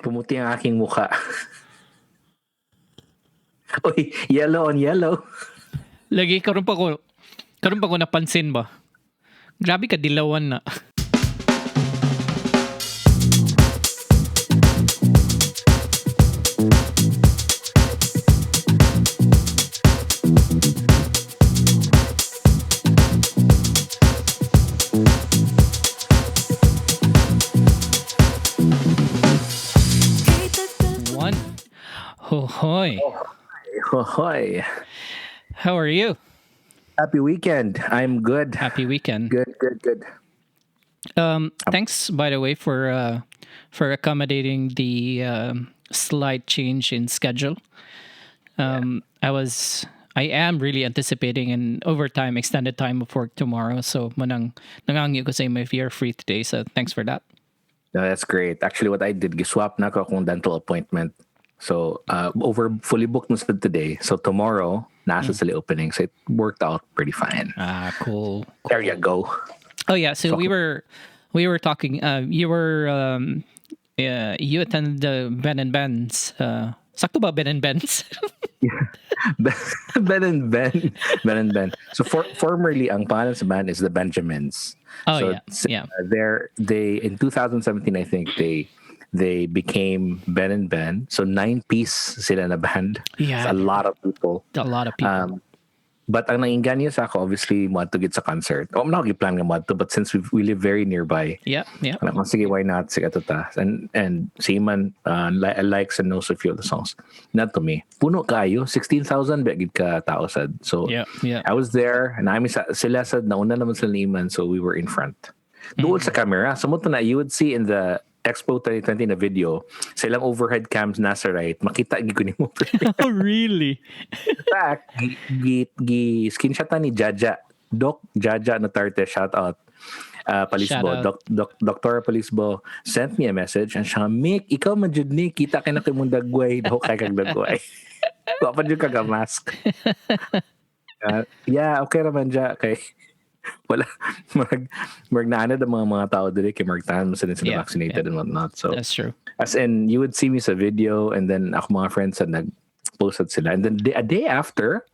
Pumuti ang aking mukha. Uy, yellow on yellow. Lagi karon pa ko napansin ba. Grabe ka dilawan na. One. Hoy. Hoy. How are you? Happy weekend. I'm good. Happy weekend. Good. Thanks, by the way, for accommodating the slight change in schedule. I am really anticipating an overtime, extended time of work tomorrow. So, nangangi ko sa if you're free today. So, thanks for that. No, that's great. Actually, what I did, giswap na ako akong dental appointment. So, fully booked na sa today. So, tomorrow, nasa sila opening. So, it worked out pretty fine. Cool. There you go. Oh yeah, so we were talking. You attended the Ben and Ben's. Sakto ba Ben and Ben's? Ben and Ben. So formerly, ang pangalan sa band is the Benjamins. Oh so, yeah. They in 2017, I think they became Ben and Ben. So 9-piece sila na band. Yeah, it's a lot of people. But ang nanginganyo sa ako, obviously, mo to get sa concert. I'm not plan nga mo to, but since we live very nearby, yeah. Alam, sige, why not? Sige, ta. And Seaman likes and knows a few of the songs. Not to me. Puno kayo, 16,000 begid ka tao sad. So yeah. I was there, and sila sad nauna naman sila ni Iman, so we were in front. Doon sa camera, so mo to na you would see in the Expo 2020 na video, sa ilang overhead cams nasa right, makita giko ni mo. Oh, really? In fact, screenshotan ni Jaja. Doc Jaja Notarte, shout out. Palisbo, Dr. Palisbo sent me a message and siya, Mick, ikaw man jud ni, kita kay na kay mong dagway, daw kay kag dagway. Wapa jud kag mask. Yeah, okay raman dya kay wala marag naanad ang mga tao dili kay maragtahan mo sila vaccinated and whatnot. So that's true. As in, you would see me sa video and then ako mga friends nag-posted sila. And then a day after,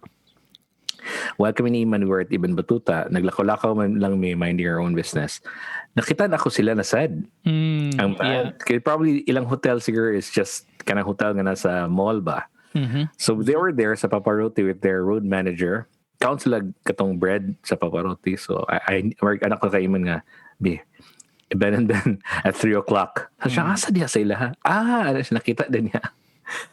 while kami ni Iman, we were at Ibn Batuta, naglakaw-lakaw man lang may minding our own business. Nakita na ako sila na sad. Kaya probably ilang hotel siguro is just kanang hotel nga nasa mall ba. Mm-hmm. So they were there sa Paparotti with their road manager. Count sila katong bread sa Paparotti. So anak ko kay Iman nga, Ben and Ben at 3 o'clock. Siya, asa diya sa ila ha? Nakita din niya.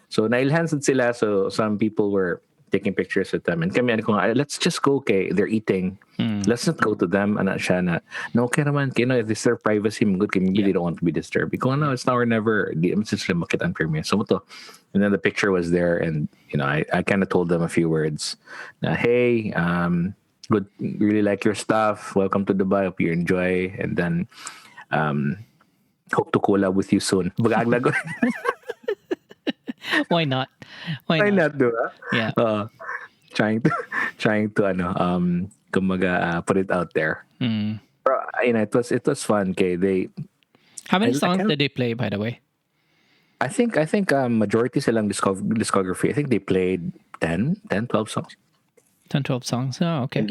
So nailhansad sila. So some people were taking pictures with them. And kami, let's just go, okay, they're eating. Let's not go to them. Ana siya na, no, okay naman, if it's their privacy, good, maybe they don't want to be disturbed. Because no, it's now or never. Di sila makita ang premiere. So to. And then the picture was there, and I kind of told them a few words. Hey, good, really like your stuff. Welcome to Dubai. Hope you enjoy. And then hope to collab with you soon. Bagaglag. Why not? Why not, diba? Yeah. Trying to put it out there. But, it was fun. Okay, how many songs did they play, by the way? I think majority silang discography. I think they played 10, 12 songs. 10, 12 songs. Oh, okay.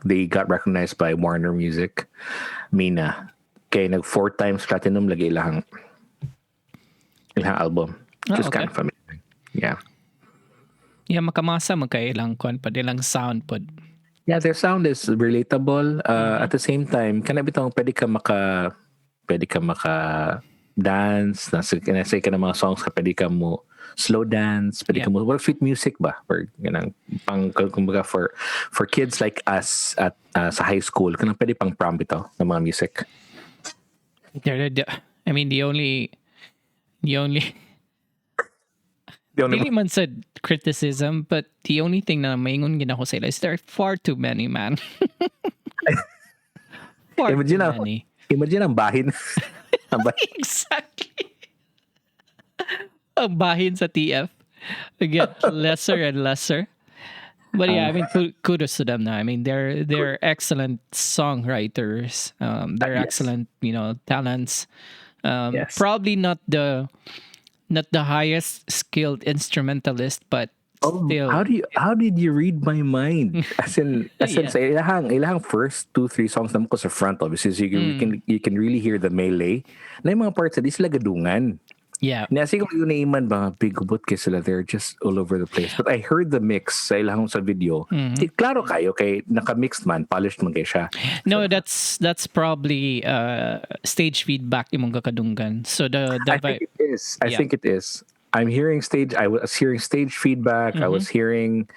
They got recognized by Warner Music. Mina. Okay, 4 times platinum lagi ilang album. Just kind of amazing. Yeah. Yeah, makamasa magkailang ilang sound pod. Yeah, their sound is relatable. At the same time, pwede ka maka dance, nasa ka ng mga songs, pwede ka mo slow dance, pwede ka mo work sweet music ba? For kumbaga for kids like us at sa high school, pwede pang prom ito ng mga music. I mean, the only Dili man said criticism, but the only thing na maingon gina ko sila is there are far too many, man. Imagine ang bahin. Exactly. Ang bahin sa TF. Get lesser and lesser. But yeah, I mean, kudos to them now. I mean, they're excellent songwriters. They're excellent, talents. Yes. Probably not the highest skilled instrumentalist, but Oh, still, how did you read my mind? As in yeah. sa ilahang first two three songs naman ko sa front obviously so you can really hear the melee. Na yung mga parts na di sila gadungan. Yeah. Na siguro yun na iman ba bigubot kay sila they're just all over the place. But I heard the mix sa ilahang sa video. Klaro kayo kay naka-mixed man, polished man kay siya. No, that's probably stage feedback imong kakadunggan. So the I think vibe. it is. I Yeah. think it is. I was hearing stage feedback. I was hearing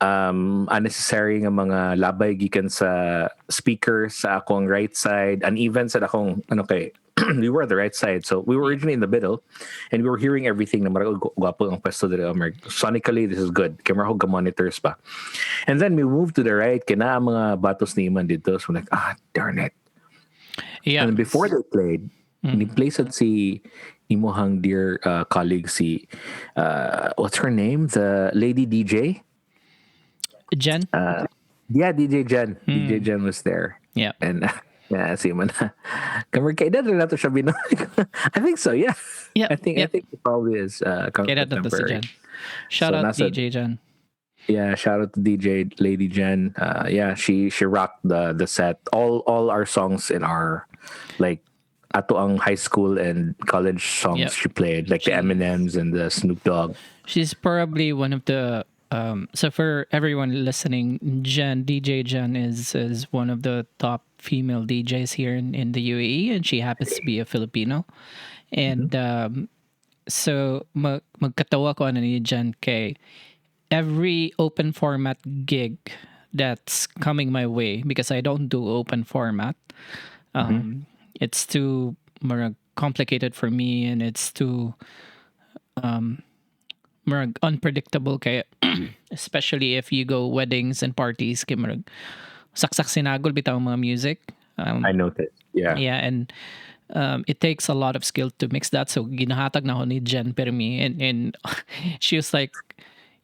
unnecessary nga mga labay gikan sa speaker sa akong right side and even sa akong ano kay we were at the right side so we were originally in the middle and we were hearing everything na marag gwapo ang pwesto dito sonically this is good camera ho monitors pa and then we moved to the right kina mga batos ni Iman dito so like darn it Yeah. and before they played ni-play sad si imuhang dear colleague si what's her name the lady DJ Jen. yeah DJ Jen DJ Jen was there Yeah. and yeah si man kamar kay dad na to siya I think so yeah Yep, I think yep. it probably is Kaya na to si contemporary Jen. Shout So, out nasa- DJ Jen. yeah shout out to DJ Lady Jen yeah she rocked the set all our songs in our like ato ang high school and college songs Yep. she played like the Eminems and the Snoop Dogg. She's probably one of the so for everyone listening, DJ Jen is one of the top female DJs here in the UAE, and she happens to be a Filipino. And so magkatawa ko ano ni Jen kay every open format gig that's coming my way because I don't do open format. It's too more complicated for me and it's too more unpredictable kaya especially if you go weddings and parties kay marag saksak sinagol bitaw ang mga music. I noticed. Yeah. Yeah, and it takes a lot of skill to mix that. So ginahatag na ako ni Jen Permi and she was like,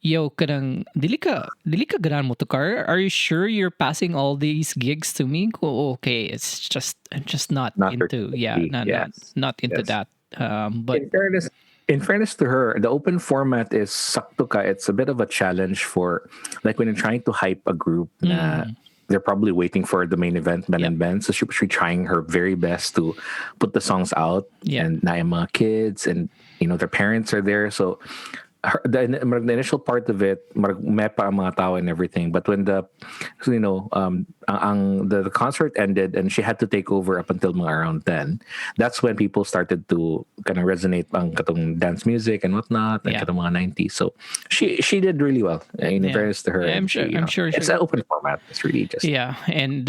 "Yo, kadang dili ka ganan mo to car? Are you sure you're passing all these gigs to me?" Ko, okay, I'm just not Not her into cup of tea. Yes. not into Yes. that. But In fairness to her, the open format is sakto ka. It's a bit of a challenge for like when you're trying to hype a group na they're probably waiting for the main event, Ben and Ben. So she was trying her very best to put the songs out Yeah. and na yung mga kids and their parents are there. So the initial part of it, mepa ang mga tao and everything. But when the concert ended and she had to take over up until mga around 10, that's when people started to kind of resonate ang katong dance music and whatnot and Yeah. katong mga 90s. So she did really well. In fairness to her, Yeah, I'm and sure it's an open format. It's really just yeah, and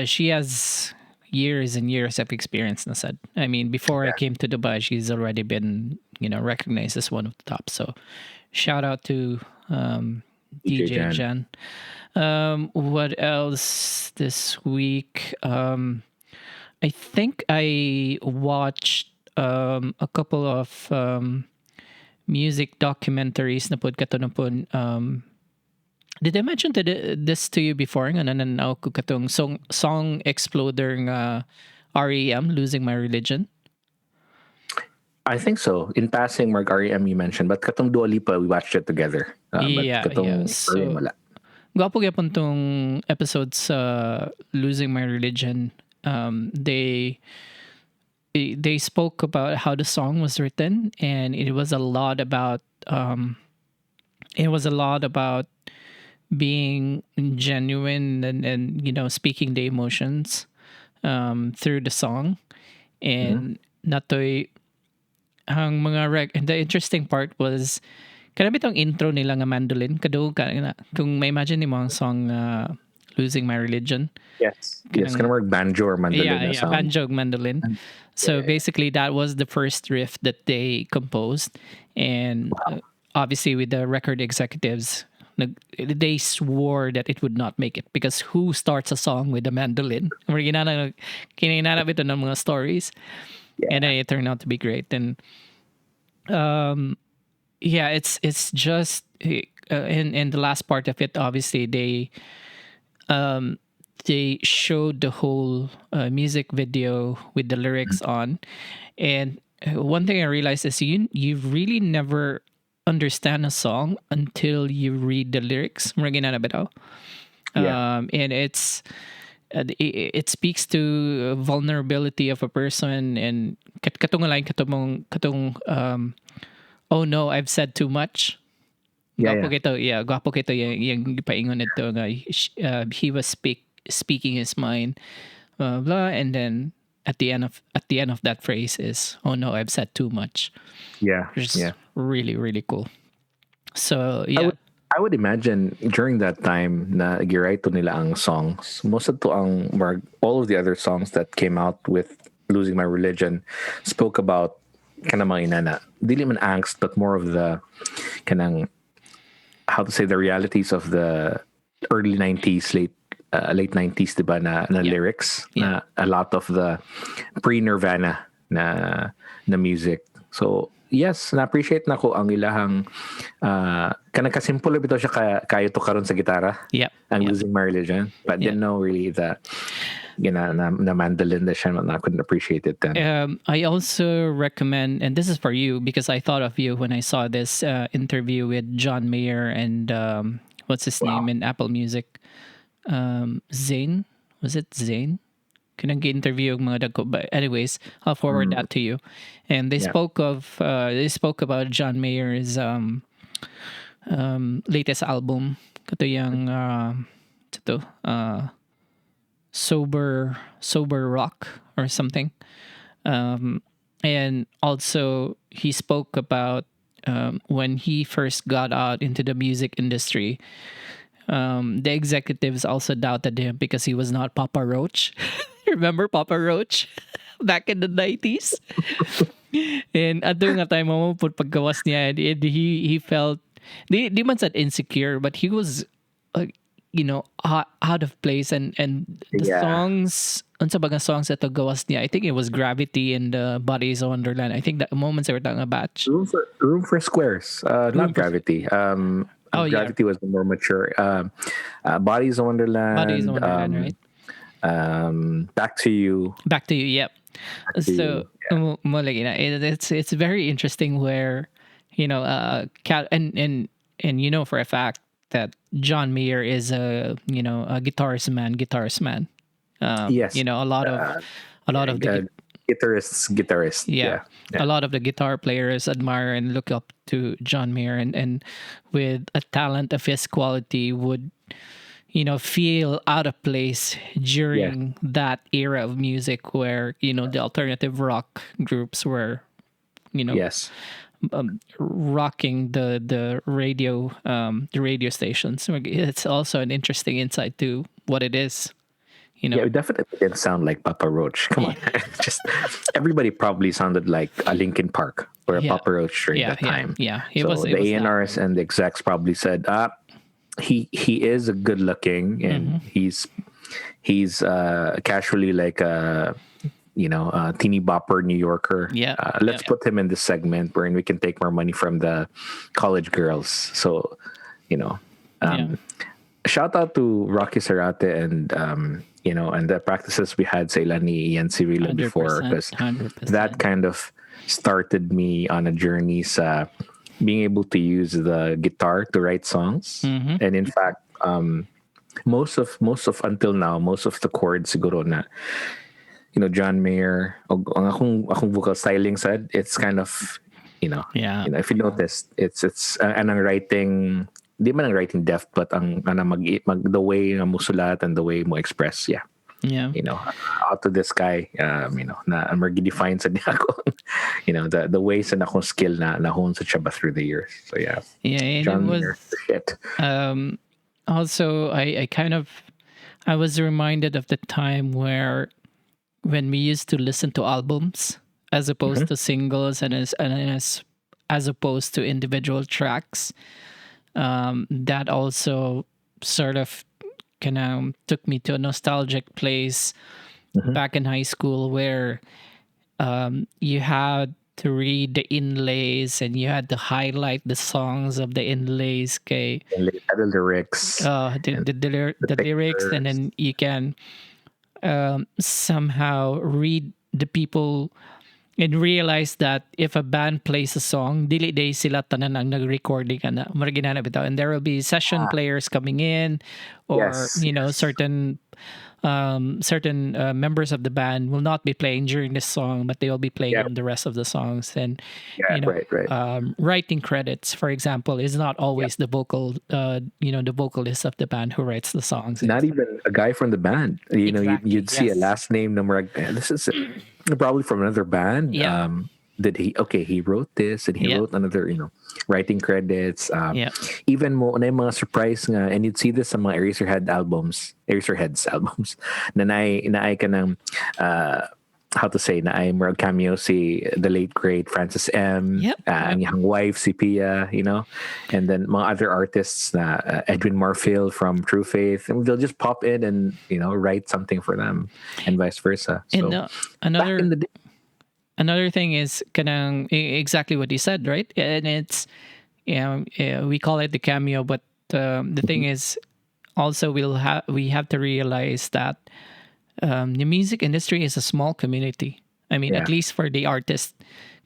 she has years and years of experience na sad. I mean, before I came to Dubai, she's already been, recognized as one of the top. So shout out to DJ Jan. What else this week? I think I watched a couple of music documentaries na pod kato na pod, did I mention this to you before? Nga nananaw ko katong song exploder nga REM, Losing My Religion. I think so. In passing, Mark REM you mentioned, but katong Dua Lipa, we watched it together. Yeah. But katong So, REM wala. gwapo gyapon tong episode sa Losing My Religion. They spoke about how the song was written, and it was a lot about being genuine and speaking the emotions through the song. And natoy ang mga and the interesting part was kanami tong intro nila nga mandolin kado kung may imagine mo ang song Losing My Religion. Yes, kind of work banjo or mandolin. Yeah, banjo mandolin. So basically, that was the first riff that they composed, and obviously with the record executives, they swore that it would not make it because who starts a song with a mandolin? Kinanap ito ng mga stories, and it turned out to be great. And it's just in the last part of it, obviously they they showed the whole music video with the lyrics on, and one thing I realized is you really never understand a song until you read the lyrics. Mura ginana bitaw. Yeah. And it speaks to vulnerability of a person, and katong line katong oh no, I've said too much. Yeah, Gwapo yeah. kito, yeah, gwapo kito yung paingon nito nga he was speaking his mind, blah, blah, and then at the end of that phrase is, oh no, I've said too much. Yeah. Which is Yeah. really really cool. So I yeah, would I would imagine during that time na girito nila ang songs, most of to ang all of the other songs that came out with Losing My Religion spoke about kanang mga inana. Dili man angst, but more of the kanang, how to say, the realities of the early 90s, late 90s, diba, na lyrics, Yeah. na a lot of the pre-Nirvana na music. So yes, na-appreciate na ko ang ilahang kanang kasimple bitaw siya kayo to karon sa gitara. Yep. Ang Yep. Losing My Religion, but Yeah. didn't know really the na mandolin na siya, I couldn't appreciate it then. I also recommend, and this is for you because I thought of you when I saw this interview with John Mayer and what's his name in Apple Music, Zane. Was it Zane? Kanang interview mga dagko. But anyways, I'll forward that to you. And they spoke about John Mayer's latest album. Kato yung sober rock or something. And also he spoke about when he first got out into the music industry. The executives also doubted him because he was not Papa Roach. Remember Papa Roach back in the 90s? And ato nga time mo put paggawas niya, and he felt di man said insecure, but he was out of place, and the songs, unsa ba nga songs that gawas niya, I think it was Gravity and Bodies of Wonderland. I think that moments they were talking about Room for Squares, not Gravity. Gravity was the more mature. Bodies of Wonderland. Bodies of Wonderland, right? Back to You. Yep. So it's very interesting where and for a fact that John Mayer is a guitarist man. Yes. A lot of the guitarist. Yeah. A lot of the guitar players admire and look up to John Mayer, and with a talent of his quality would feel out of place during that era of music where the alternative rock groups were Yes. rocking the radio stations. It's also an interesting insight to what it is. Yeah, it definitely didn't sound like Papa Roach. Come on. Just everybody probably sounded like a Linkin Park or a Papa Roach during that time. Yeah. The A&Rs and the execs probably said, he is a good looking, and he's casually like a teeny bopper New Yorker. Let's put him in this segment wherein we can take more money from the college girls. So, shout out to Rocky Serrate and and the practices we had sa ilan ni Ian Cirilo before, because that kind of started me on a journey sa being able to use the guitar to write songs. And in fact, most of until now, most of the chords siguro na John Mayer, ang akong vocal styling said, it's kind of if you notice, it's ang writing, di man ang writing deft, but ang the way mo sulat and the way mo express, out to this guy, na mag-define sa niya ako, the ways na akong skill na nahon sa siya through the years. So and John it was Mayer, shit. Also I was reminded of the time when we used to listen to albums as opposed to singles, and as opposed to individual tracks. That also sort of kind of took me to a nostalgic place back in high school where you had to read the inlays, and you had to highlight the songs of the inlays. Okay, And the lyrics and the the lyrics, and pictures. then you can somehow read the people and realize that if a band plays a song, dili day sila tanan ang nag-recording ana. Marginana bitaw. And there will be session Ah, players coming in, or yes, yes. certain members of the band will not be playing during this song, but they will be playing Yeah, in the rest of the songs. And yeah, right, right. writing credits, for example, is not Yeah. always the the vocalist of the band who writes the songs. Not even a guy from the band. Exactly. You'd see a Yes. last name number. Like, this is probably from another band. Yeah. Did he? Okay, he wrote this, and he Yeah. wrote another. Writing credits. Yeah. Even mo na yung mga surprise nga, and you'd see this sa mga Eraserheads albums. Na ka ng how to say na ay more cameo si the late great Francis M. Yep. Ang young wife si Pia, and then mga other artists na Edwin Marfield from True Faith, and they'll just pop in and write something for them, and vice versa. So And back in the day, another thing is kanang exactly what you said, right? And it's we call it the cameo, but the thing is also we have to realize that the music industry is a small community. I mean, yeah, at least for the artist.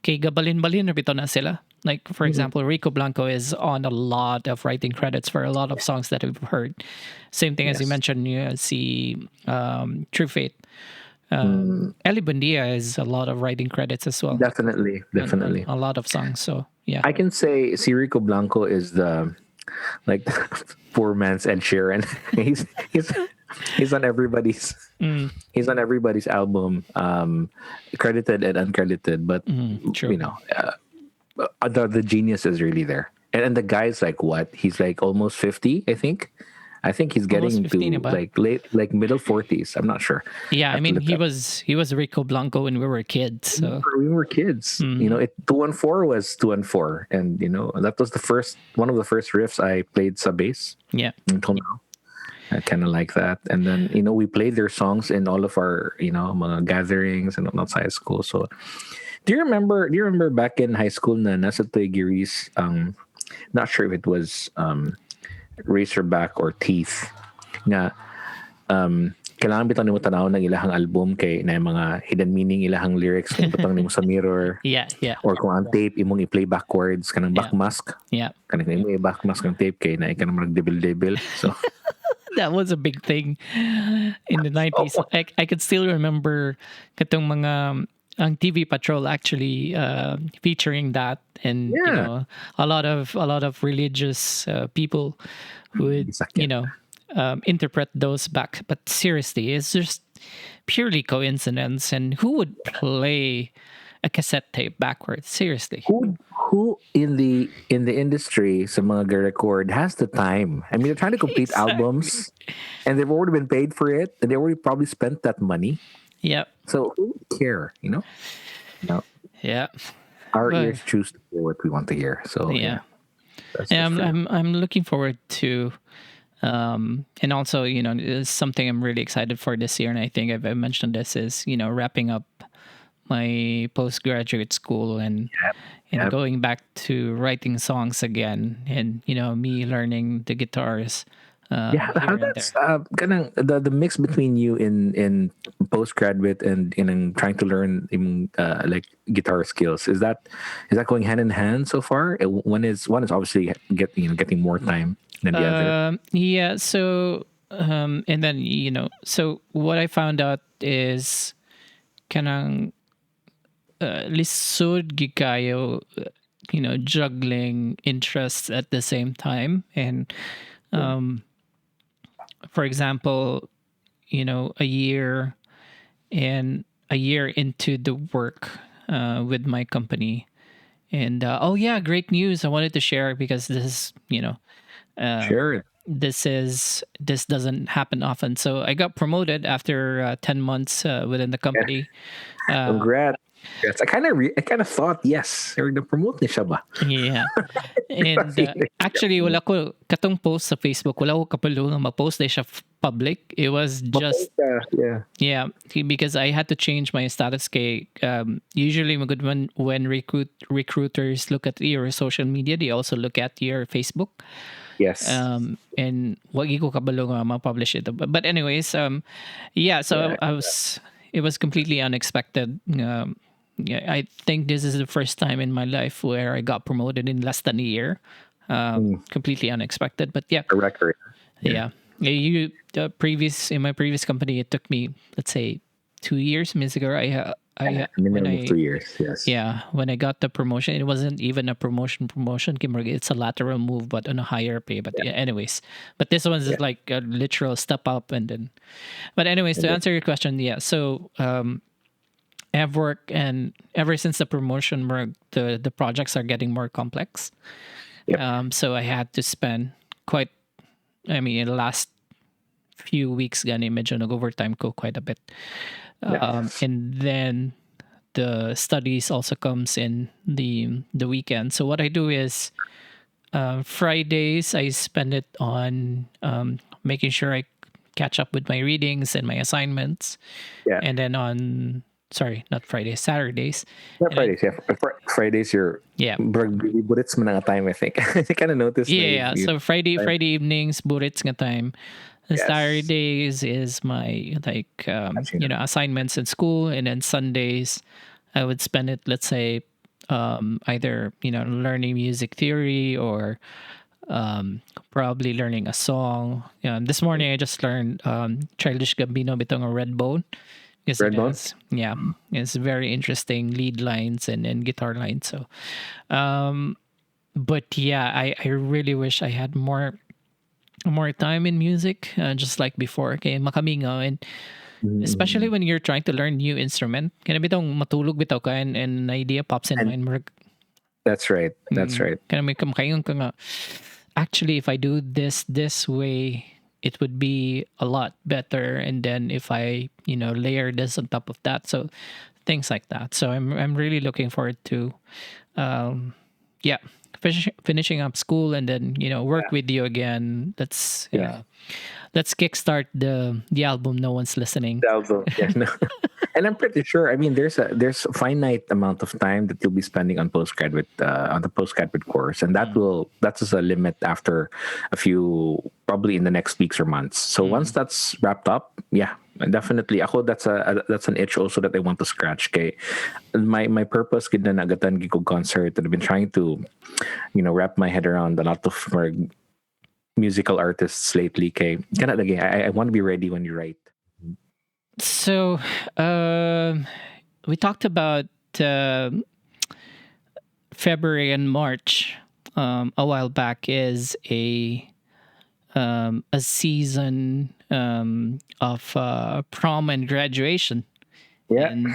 Kay gabalin-balin na bito na sila. Like, for example, Rico Blanco is on a lot of writing credits for a lot of songs that we've heard. Same thing as you yes. mentioned, see True Fate. Ellie Bundia is a lot of writing credits as well. Definitely, definitely. A lot of songs. So, yeah. I can say si Rico Blanco is the like poor man's Ed Sheeran. he's on everybody's he's on everybody's album, credited and uncredited. But True. the genius is really there. And the guy's like what? He's like almost 50, I think. I think he's Almost getting 50 to na ba? like middle 40s. I'm not sure. Yeah, I Have to mean, look he up. was Rico Blanco when we were kids. So, We were kids. 214 was 214, and that was one of the first riffs I played sa bass yeah. until now. I kind of like that. And then we played their songs in all of our mga gatherings and outside school. So do you remember back in high school na nasa Giris, not sure if it was Razorback or Teeth nga kailangan bitang nimo tanaw ng ilahang album kay na mga hidden meaning ilahang lyrics kung bitang nimo sa mirror. Yeah. Or kung ang tape imong i-play backwards kanang backmask. Yeah. Kanang imong i-backmask ang tape kay na ikanang mag-debil-debil. So That was a big thing in the 90s. I could still remember katong mga ang TV Patrol actually featuring that, and a lot of religious people who would interpret those back. But seriously, it's just purely coincidence. And who would play a cassette tape backwards? Seriously, who in the industry sa mga record has the time? I mean, they're trying to complete albums, and they've already been paid for it, and they already probably spent that money. Yeah. So who would care? No. Yeah. Our ears choose to hear what we want to hear. So yeah. That's I'm looking forward to, and also it's something I'm really excited for this year, and I think I've mentioned this is wrapping up my postgraduate school and going back to writing songs again, and me learning the guitars. How that's kanang the mix between you in postgraduate and in trying to learn like guitar skills, is that going hand in hand so far? One is obviously getting more time than the other. Yeah. So and then so what I found out is kanang lisod gikayo juggling interests at the same time, and for example, a year into the work with my company, and great news I wanted to share, because this is Sure. this doesn't happen often. So I got promoted after 10 months within the company. Congrats. I kind of thought, yes, they're gonna promote ni siya ba? Yeah. And actually wala ko katong post sa Facebook, wala ko kapalo nga ma-post na siya public. It was just Yeah. yeah, because I had to change my status kay. Usually when recruiters look at your social media, they also look at your Facebook. Yes. And wagi ko kabalo nga ma-publish ito. But anyways, yeah, so Yeah. I was it was completely unexpected. Yeah, I think this is the first time in my life where I got promoted in less than a year. Completely unexpected, but yeah, A record. yeah. You previous in my previous company, it took me, let's say, 2 years. Minsiguro, when Minimum of I 2 years. Yes. yeah, when I got the promotion, it wasn't even a promotion. Kimberly, it's a lateral move, but on a higher pay. But yeah, anyways, but this one's Yeah. like a literal step up, and then. But anyways, to And then, answer your question, yeah. So I've worked, and ever since the promotion, the projects are getting more complex. Yep. So I had to spend quite. I mean, in the last few weeks, gani medyo nag-overtime ko quite a bit. And then the studies also comes in the weekend. So what I do is Fridays I spend it on making sure I catch up with my readings and my assignments, yeah. and then on not Fridays, Saturdays. Not And then- Fridays. Yeah. Fridays, you're. yeah. Bullets mo na nga time, I think. I kind of noticed. Yeah, so Friday evenings, burits nga time. And Yes. Saturdays is my assignments in school, and then Sundays I would spend it, let's say, either learning music theory or probably learning a song. This morning I just learned Childish Gambino bitong a Red Bone. Yes, it Redbone? is. Yeah, it's very interesting lead lines and guitar lines. So, but yeah, I really wish I had more time in music, just like before. Okay, makamingaw, and especially when you're trying to learn new instrument, kana bitong matulog bitaw ka, and an idea pops in mind. That's right. That's right. Kana may kamakayon ka nga. Actually, if I do this way, it would be a lot better. And then if I layer this on top of that, so things like that. So I'm really looking forward to, yeah, finishing up school, and then work with you again. Let's kickstart the album No One's Listening. The album. Yeah, no. And I'm pretty sure. I mean, there's a finite amount of time that you'll be spending on the postgraduate course, and that's just a limit after a few, probably in the next weeks or months. So once that's wrapped up, yeah, definitely. Ako, that's an itch also that I want to scratch. Okay, my purpose gid na nagatan gid ko concert, and I've been trying to, wrap my head around a lot of more musical artists lately. Okay, I want to be ready when you write. So we talked about February and March a while back is a season of prom and graduation. Yeah. And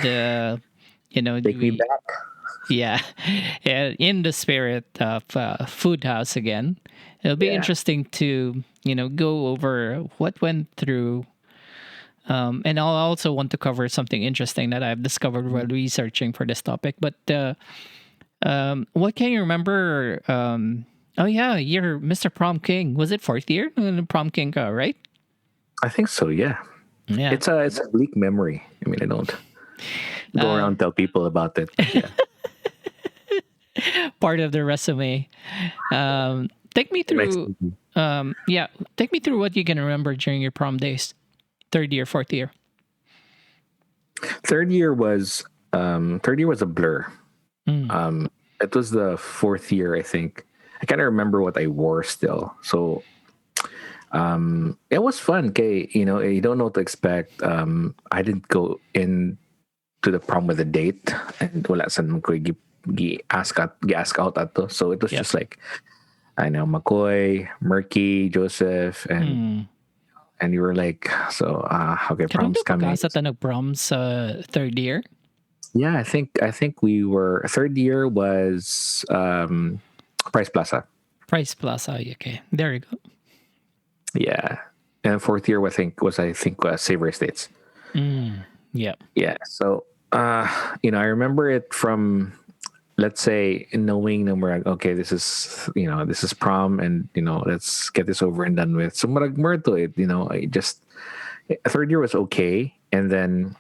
Take me back. yeah, in the spirit of Foodhaus again, it'll be interesting to go over what went through. And I'll also want to cover something interesting that I've discovered while researching for this topic. But what can you remember? Oh yeah, you're Mr. Prom King. Was it fourth year? Prom King, right? I think so. Yeah. Yeah. It's a bleak memory. I mean, I don't go around tell people about it. Yeah. Part of the resume. Take me through. Take me through what you can remember during your prom days. Third year, fourth year. Third year was a blur. It was the fourth year, I think. I kind of remember what I wore still. So it was fun. Okay, you don't know what to expect. I didn't go in to the prom with a date, and wala san ko ask out ato. So it was just like, I know, McCoy, Murky, Joseph, and you were like, so okay, prom's coming. Sa tanong proms third year? Yeah, I think we were, third year was Price Plaza. Price Plaza, okay. There you go. Yeah. And fourth year was Savory Estates. Yeah. Yeah. So I remember it from let's say knowing na murag, okay, this is prom, and let's get this over and done with. So murag more to it, I just third year was okay, and then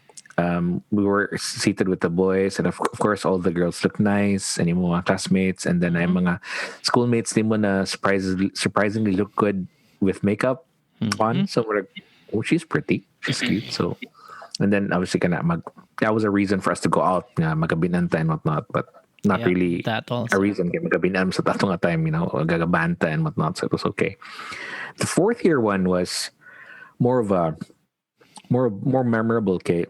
we were seated with the boys, and of course all the girls look nice, and yung mga classmates, and then ay mga schoolmates din mo na surprisingly look good with makeup on. So we're like, oh, she's pretty, she's cute. So, and then obviously that was a reason for us to go out, magabinanta and whatnot, but not really that also. a reason kaya magabinam sa tatong time, gagabanta and whatnot. So it was okay. The fourth year one was more of a more memorable kay.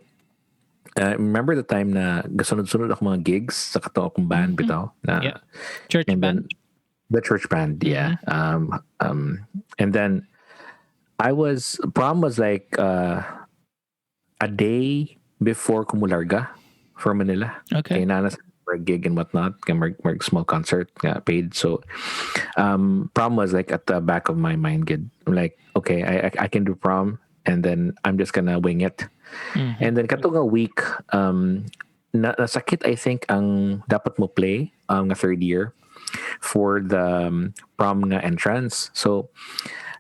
Remember the time na gasunod-sunod ako mga gigs sa kato akong band bitaw na church and band. Then, the church band, yeah. And then prom was like a day before kumularga for Manila. Okay. Kaya nanas for a gig and whatnot, kaya mag small concert paid. So prom was like at the back of my mind. Good. I'm like, okay, I can do prom, and then I'm just gonna wing it. And then katong a week, nasakit I think ang dapat mo play nga third year for the prom nga entrance. So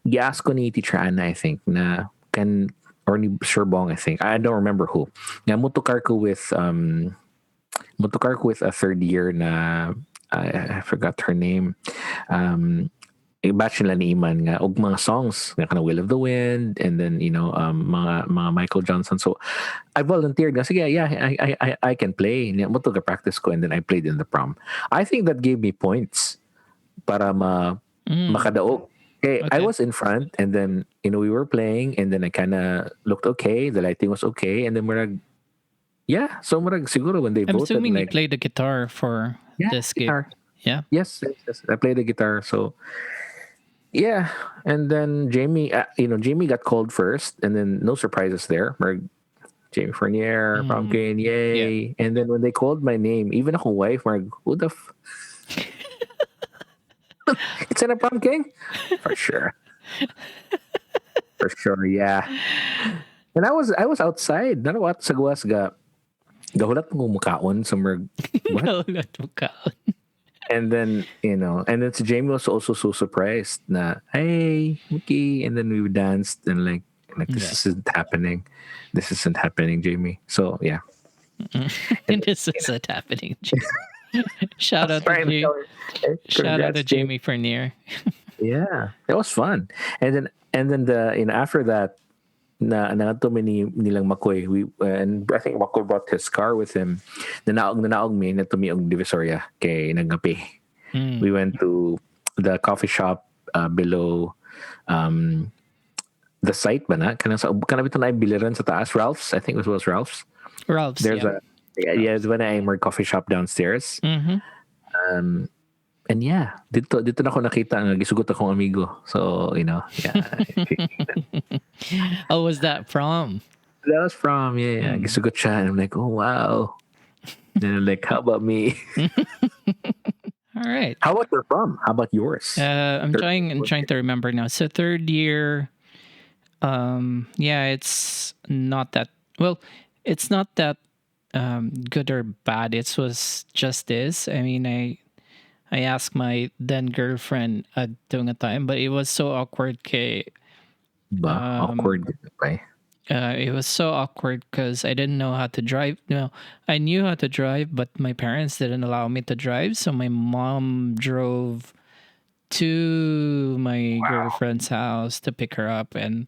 giask ko ni Teacher Anna, I think, na or ni Sir Bong, I think. I don't remember who. Nga mutukar ko with a third year na I forgot her name. Batch nila ni Iman nga og mga songs nga kana Will of the Wind, and then mga Michael Johnson. So I volunteered nga, sige, I can play. Muto ka practice ko, and then I played in the prom. I think that gave me points para makadaog. Okay. I was in front, and then we were playing, and then I kind of looked okay. The lighting was okay, and then murag, so murag siguro when they I'm voted, assuming like, you played the guitar for this guitar. game. Yeah. Yes, I played the guitar. So yeah, and then Jamie got called first, and then no surprises there. Murag, Jamie Fournier, Prom King, yay! And then when they called my name, even ako wife, murag, who the it's in a Prom King? For sure. For sure, yeah. And I was outside. Nano what sa gawas ga gahulat mo mukaon somewhere. What? And then, and then si Jamie was also so surprised na, hey, Mickey. And then we danced, and like this isn't happening. This isn't happening, Jamie. So yeah. And this isn't happening, Jamie. Shout out to Jamie Fournier. Yeah, it was fun. And then the after that, na nilang Makoy, and I think Makoy brought his car with him. Nanaog mi na tumiog Divisoria kay nagapi. We went to the coffee shop below the site ba na kana bito na biliran sa taas, Ralph's. I think it was Ralph's. There's there's when I more coffee shop downstairs. And yeah, dito na ako nakita nga gisugot akong amigo. So, yeah. Oh, was that from? That was from, yeah. Gisugot siya, and I'm like, oh, wow. And I'm like, how about me? All right. How about your prom? How about yours? I'm trying to remember now. So third year, it's not that, well, it's not that good or bad. It was just this. I mean, I asked my then girlfriend at doing a time, but it was so awkward. Awkward. It was so awkward because I didn't know how to drive. No, I knew how to drive, but my parents didn't allow me to drive. So my mom drove to my girlfriend's house to pick her up, and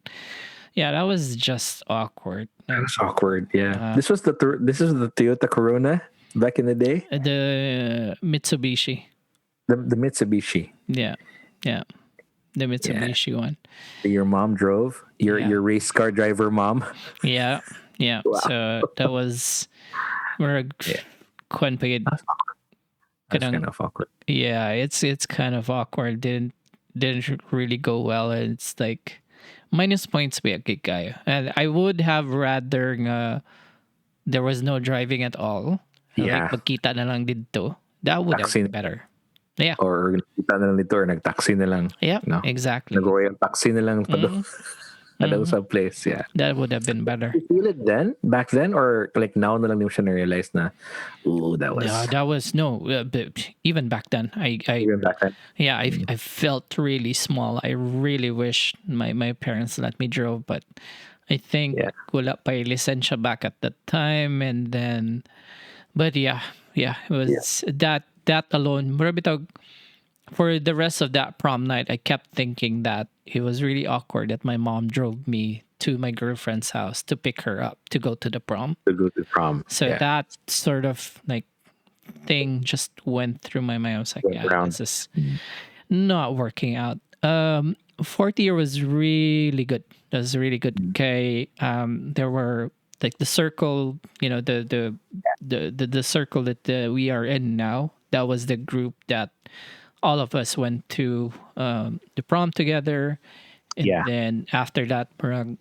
that was just awkward. That was awkward. Yeah, this was the Toyota Corona back in the day. The Mitsubishi. The Mitsubishi. Yeah. The Mitsubishi one. Your mom drove? Your race car driver mom? Yeah. Wow. So that was That's kind of awkward. Yeah, it's kind of awkward. Didn't really go well. And it's like minus points ba kay kayo. And I would have rather there was no driving at all. Yeah. Like magkita na lang dito. That would have been better. Yeah. Or nagkita na lang dito, or nagtaxi na lang. Yeah, exactly. Nag-royal taxi na lang pa doon. usab place, yeah. That would have been better. You feel it then, back then, or like now na lang mo siya na-realize na, ooh, that No, was that was no. But even back then, even back then. yeah, I felt really small. I really wish my parents let me drove, but I think Yeah. wala pa lisensya back at that time, and then, but yeah, it was that alone. Mura bitaw, for the rest of that prom night, I kept thinking that it was really awkward that my mom drove me to my girlfriend's house to pick her up to go to the prom. To go to prom. So Yeah. that sort of like thing just went through my mind. I was like, Went yeah, around. this is not working out. Fourth year was really good. That was really good. Okay. There were like the circle, the circle that we are in now. That was the group that all of us went to the prom together, and Yeah. then after that, parang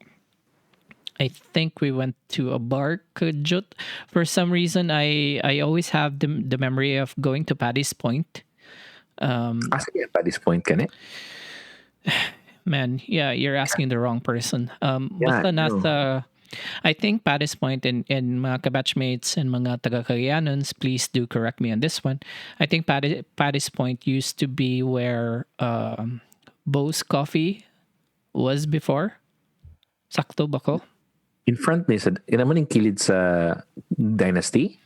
I think we went to a bar, Kajut. For some reason, I always have the memory of going to Paddy's Point. Sige, pa this point ka na. Man, yeah, you're asking the wrong person. Yeah, Basta I know. nasa, I think Paddy's Point and mga kabatchmates and mga taga-Cagayanons, please do correct me on this one. I think Paddy's Point used to be where Bo's Coffee was before. Sakto ba ko? In front ni sa naman yung kilid sa Dynasty.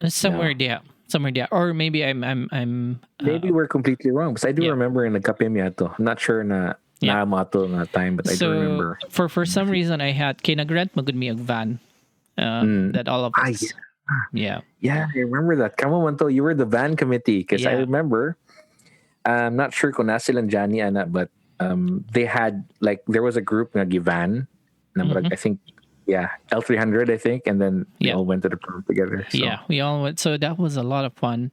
Somewhere there. Or maybe I'm Maybe we're completely wrong. Because I do yeah. remember in nagkape miya to. I'm not sure na Yeah. mo ato na time, but I do remember. For some reason I had kinagrant magud mi og van that all of us. Yeah. Yeah, I remember that. Kamo man to, you were the van committee. Because I Yeah. remember, I'm not sure kung nasa silang Johnny ana, but they had, like, there was a group nga givan. I think, yeah, L300, I think. And then they Yeah. all went to the prom together. So. Yeah, we all went. So that was a lot of fun.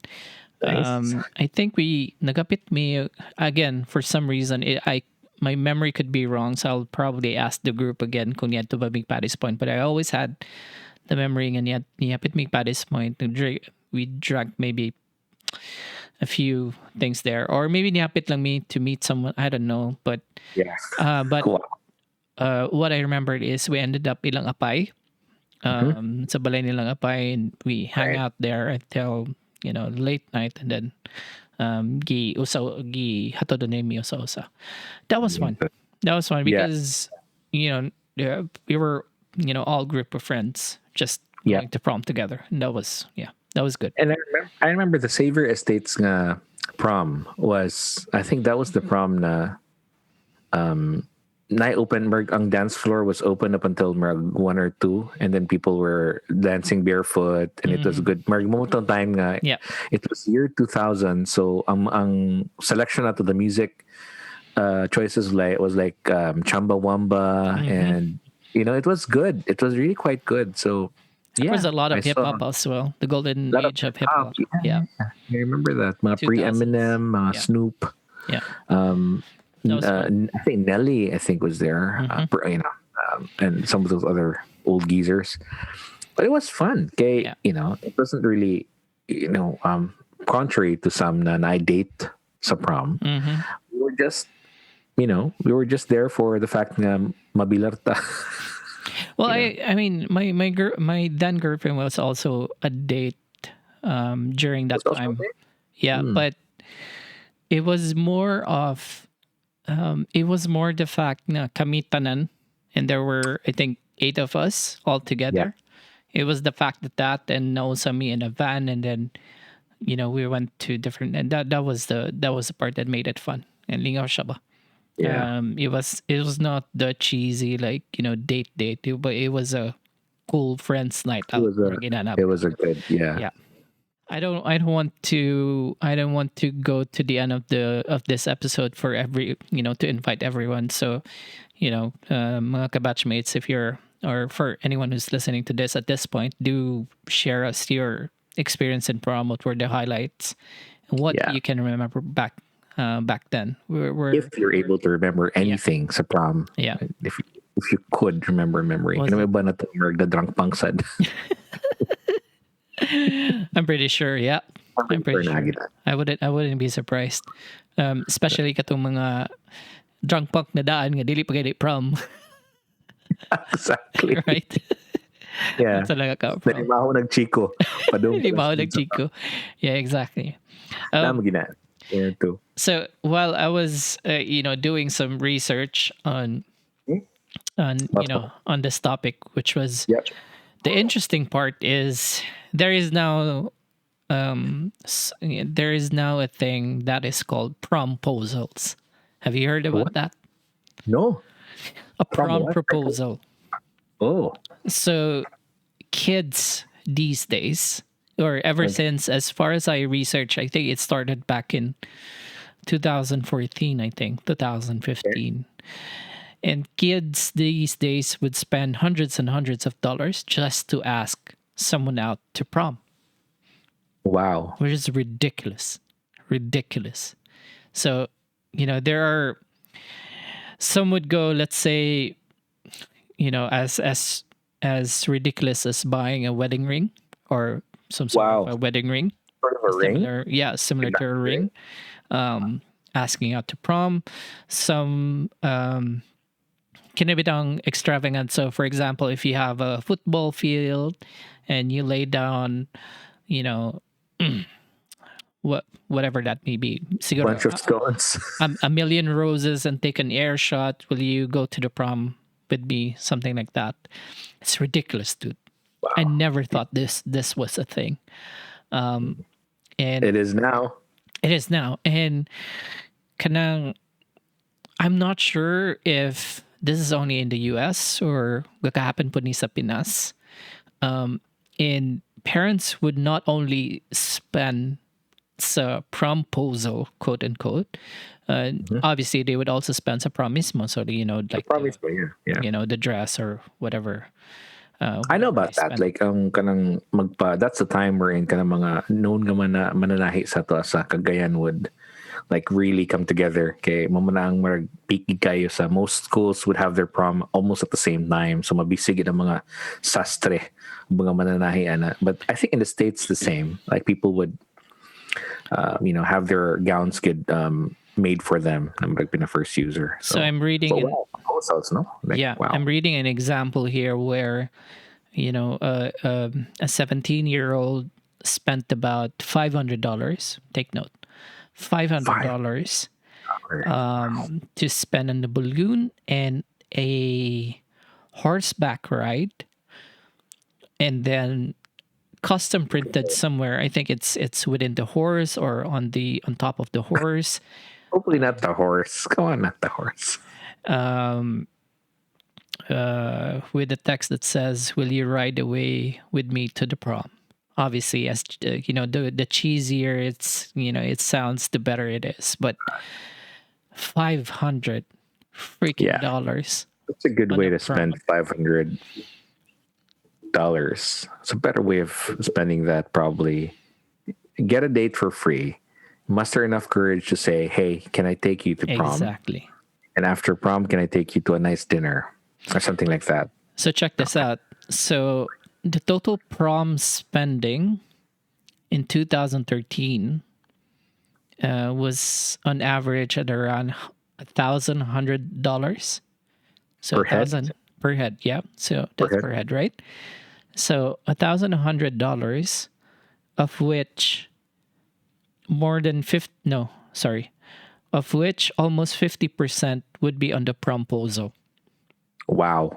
Nice. I think we nagapit me again for some reason. My memory could be wrong, so I'll probably ask the group again kung niya to ba Big Paddy's Point. But I always had the memory nga niyapit Big Paddy's Point. We drank maybe a few things there, or maybe niyapit lang me to meet someone. I don't know, but Yeah. but Cool. what I remembered is we ended up ilang apay. Sa balay nilang apay, and we hang Right. out there until late night, and then gi hatod na mi usa. That was fun. That was fun Yeah. because we were all group of friends just Yeah. going to prom together, and that was good. And I remember the Savior Estates nga prom was, I think that was the prom na open ang dance floor was open up until 1 or 2, and then people were dancing barefoot, and it was good. Momotong time nga, Yeah. it was year 2000, so ang selection to the music choices was like Chumbawamba, and it was good. It was really quite good. So There yeah, was a lot I of hip saw hop as well. The golden a lot age of hip hop. Yeah. I remember that. Mga 2000s. pre-Eminem, mga Yeah. Snoop. Yeah. That was fun. I think Nelly, was there. And some of those other old geezers. But it was fun. Okay, Yeah. it wasn't really, contrary to some na I date sa prom. We were just, there for the fact na mabilarta. Well, I mean, my then girlfriend was also a date during that Was also a time. date? Yeah, but it was more of the fact na kami tanan, and there were, I think, 8 of us all together. It was the fact that and also me in a van, and then we went to different, and that was the part that made it fun. And lingaw siya ba? Yeah. It was not the cheesy date, but it was a cool friends night out. It was a good, Yeah. I don't want to go to the end of this episode for every to invite everyone. So, mga kabatchmates, if you're, or for anyone who's listening to this at this point, do share us your experience in prom. What were the highlights and what you can remember back then? We're if you're able to remember anything sa prom. Yeah. If you could remember memory. Was Ano ba na to the drunk pangsad? I'm pretty sure. Yeah, I'm pretty sure. I wouldn't be surprised. Especially katong mga drunk punk na daan nga dili pa gani prom. Exactly. Right? Yeah. Talaga ka prom. Nalimaho ng chiko. Padung Hindi ba ako nagchiko? Yeah, exactly. Dami gina. Yeah, too. So while I was, doing some research on What? on this topic, which was Yep. the interesting part is there is now there is now a thing that is called promposals. Have you heard about What? that? No. A Prom prom what? proposal. Oh. So kids these days, or ever Okay. since, as far as I research, I think it started back in 2014, I think 2015. And kids these days would spend hundreds and hundreds of dollars just to ask someone out to prom, Wow. which is ridiculous. Ridiculous. So, there are some would go, let's say, as ridiculous as buying a wedding ring or some sort Wow. of a wedding ring. Sort of a ring? Similar to a ring. Asking out to prom. Some kinabitang extravagant. So, for example, if you have a football field and you lay down, whatever that may be, siguro, Bunch of stones. a million roses and take an air shot. Will you go to the prom with me? Something like that. It's ridiculous, dude. Wow. I never thought this was a thing. And It is now. it is now. And kanang, I'm not sure if this is only in the US or gakahappen po ni sa Pinas. And parents would not only spend sa promposal, quote unquote. Obviously, they would also spend sa prom mismo. So, like Promise me, yeah. the dress or whatever. I know about they that. spend. Like, kanang that's the time wherein kanang mga known nga man mananahi sa to sa Cagayan would like really come together. Kay mamanang magpiki kayo sa most schools would have their prom almost at the same time. So mabisig ang mga sastre, mga mananahi ana. But I think in the States the same. Like people would have their gowns get made for them. I'm like been a first user. So I'm reading. Wow. Proposals, no? Like, Yeah, wow. I'm reading an example here where, a 17-year-old spent about $500. Take note, $500 to spend on the balloon and a horseback ride, and then custom printed somewhere. I think it's within the horse or on top of the horse. Hopefully not the horse. Come on, not the horse. With a text that says, "Will you ride away with me to the prom?" Obviously, as the cheesier it sounds, the better it is. But $500 freaking dollars. It's a good on way a to spend $500. It's a better way of spending that. Probably get a date for free. Muster enough courage to say, "Hey, can I take you to prom?" Exactly. And after prom, can I take you to a nice dinner or something like that? So check this out. So the total prom spending in 2013 was on average at around $1,100. So Per head? 1,000 per head. Yeah. So that's head. per head, right? So $1,100, of which of which almost 50% would be on the promposal. Wow.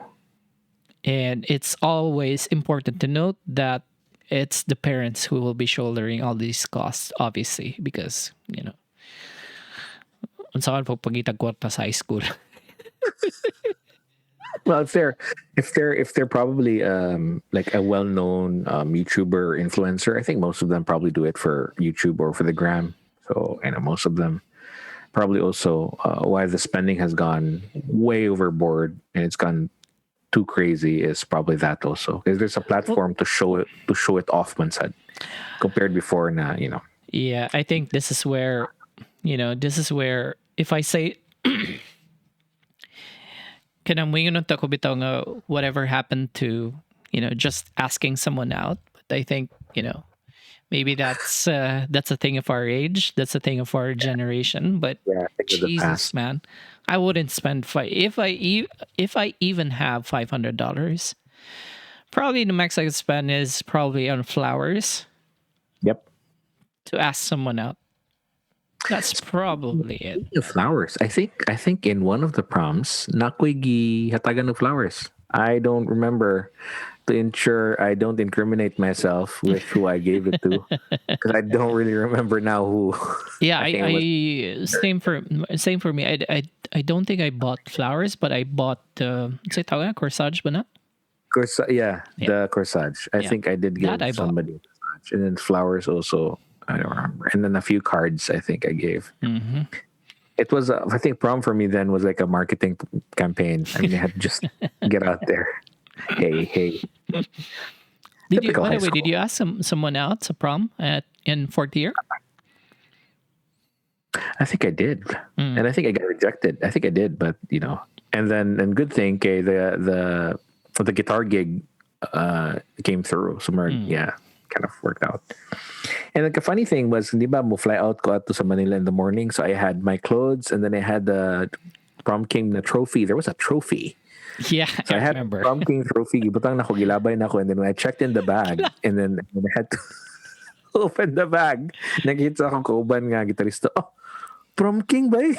And it's always important to note that it's the parents who will be shouldering all these costs, obviously, because, unsaon po pagitag kwarta sa high school. Well, if they're probably like a well-known YouTuber or influencer, I think most of them probably do it for YouTube or for the gram. So most of them probably also why the spending has gone way overboard and it's gone too crazy is probably that also because there's a platform to show it off man said compared before na. Yeah, I think this is where if I say kanang moingon ta ko bitaw nga whatever happened to just asking someone out, but I think Maybe that's a thing of our age. That's a thing of our generation. But Yeah, I think of the Jesus, past. man, I wouldn't spend if I even have $500. Probably the max I could spend is probably on flowers Yep. to ask someone out. That's probably it. Speaking of flowers, I think in one of the proms, nakoy hatagan ng flowers. I don't remember, to ensure I don't incriminate myself with who I gave it to, because I don't really remember now who. Yeah, I think it was same for me. I don't think I bought flowers, but I bought say tawag corsage ba na? Yeah, Yeah. the corsage. I Yeah. think I did give That I bought. somebody corsage, and then flowers also. I don't remember, and then a few cards I think I gave. Mm-hmm. It was I think prom for me then was like a marketing campaign. I mean, I had to just get out there. Hey. Did you, Typical by high the way, did school. you ask someone out sa prom in fourth year? I think I did, and I think I got rejected. I think I did, but and good thing, okay, the guitar gig came through. So yeah, kind of worked out. And like a funny thing was, di ba, mo fly out ko ato sa Manila in the morning, so I had my clothes, and then I had the Prom King na trophy. There was a trophy. Yeah, So I had remember. Prom King trophy. Ibutang na ko, gilabay na ko, and then when I checked in the bag, and then when I had to open the bag, nakita akong kauban nga gitarista. Oh, Prom King ba?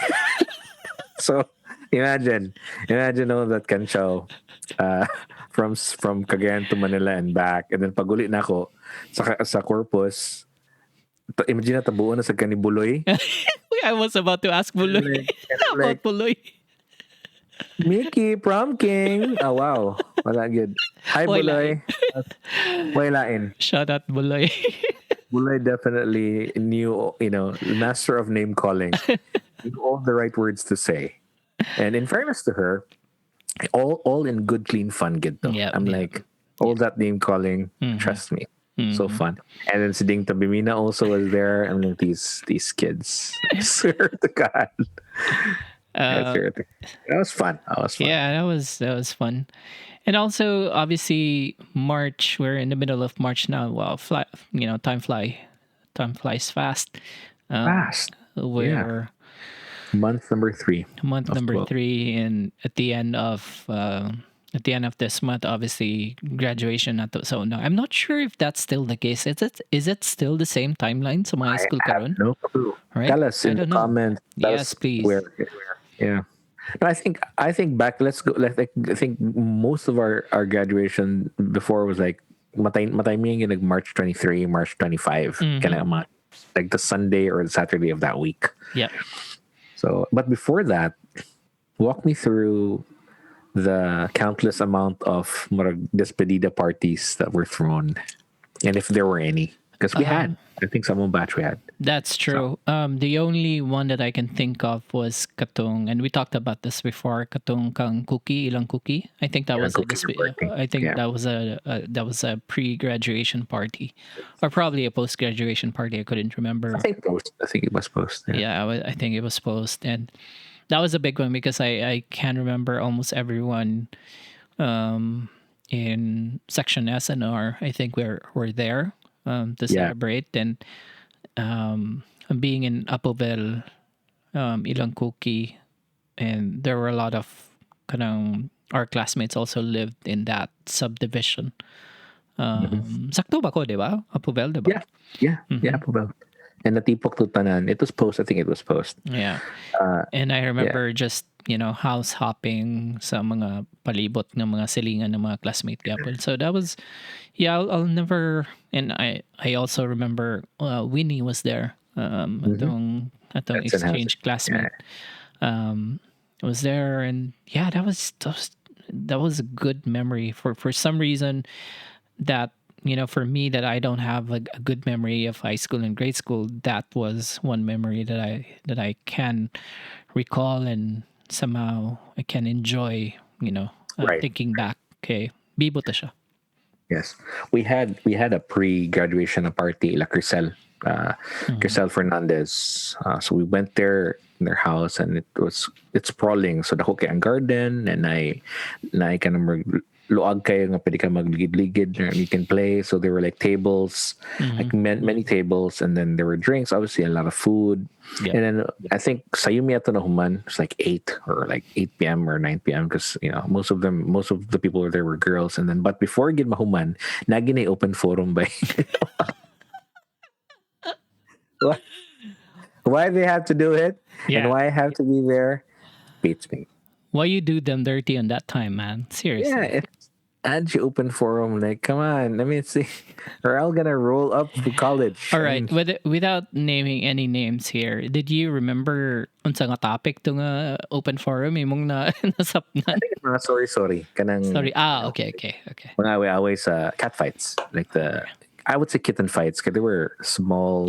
So imagine all that kansyaw from Cagayan to Manila and back, and then paguli na ako sa Corpus. Imagine na tabuon na sa kanibuloy. I was about to ask Buloy about Buloy. Mickey, Prom King. Oh, wow. Wala good. Hi, Wala. Buloy. Wailain. Shout out Buloy. Buloy definitely knew, master of name calling. Knew all the right words to say. And in fairness to her, all in good, clean fun, good though. Yeah, I'm yeah. like, all that name calling, trust me. So fun. And then si Ding Tabimina also was there. I'm like, these kids. I swear to God. That was fun. Yeah, that was fun. And also, obviously, March. We're in the middle of March now. Wow, time flies fast. Fast. We're Month number 3. month of number 12. 3, and at the end of this month, obviously graduation na to. So no, I'm not sure if that's still the case. Is it still the same timeline sa mga high school I have karon? no clue. Right? Tell us I in the don't know. comments. Yes, please. Where. Yeah. No, I think back. Let's go. I think most of our graduation before was like matay like March 23, March 25, kind of like the Sunday or the Saturday of that week. Yeah. So, but before that, walk me through the countless amount of despedida parties that were thrown, and if there were any, because we had. I think some batch we had. That's true. The only one that I can think of was katong, and we talked about this before. Katong kang cookie, ilang cookie. I think that was I think that was a pre-graduation party, or probably a post-graduation party. I couldn't remember. I think it was post. Yeah, I think it was post, and that was a big one because I can remember almost everyone in section S and R. I think we're there to celebrate, and being in Apovel, ilang cookie, and there were a lot of our classmates also lived in that subdivision. Sakto ba ko, di ba? Apovel, di ba? Yeah, Apovel. And natipok to tanan. It was post. I think it was post. Yeah. And I remember just, house hopping sa mga palibot ng mga silingan ng mga classmate gapon. So that was, I'll never, and I also remember Winnie was there. Atong exchange classmate. Was there, and that was a good memory for some reason that for me, that I don't have a good memory of high school and grade school. That was one memory that I can recall, and somehow I can enjoy, thinking back. Okay, bibo ta siya. Yes, we had a pre-graduation party, La Crisel, Crisel Fernandez. So we went there in their house, and it's sprawling. So dako kay ang garden, and I kind of luag kayo nga pwede ka magligid-ligid or you can play. So there were like tables, like many tables, and then there were drinks, obviously a lot of food. Yeah. And then I think sayumi ato na human, it's like 8 or like 8 p.m. or 9 p.m. because most of the people there were girls. And then but before gid mahuman, nagi na open forum by why they have to do it and why I have to be there beats me. Why you do them dirty on that time, man? Seriously. Yeah, it's Angie open forum. Like, come on, let me see. We're all gonna roll up to college. All right, without naming any names here, did you remember unsa nga topic to nga open forum imong nasapnan? I think it's mga sorry. Kanang, Sorry. Okay. Mga away sa cat fights. Like I would say kitten fights because they were small,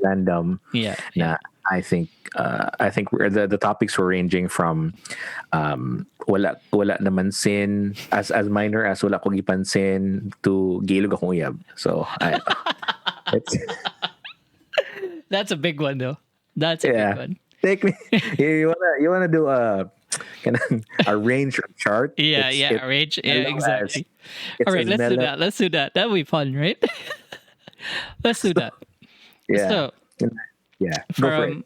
random. Yeah. Na I think the topics were ranging from wala naman sin as minor as wala ko gipansin to gilog akong uyab. So that's a big one though. That's a big one. Take me. You wanna do a range chart? Yeah, a range. Yeah, exactly. All right, let's do that. That'll be fun, right? Let's do that. Yeah. So yeah, from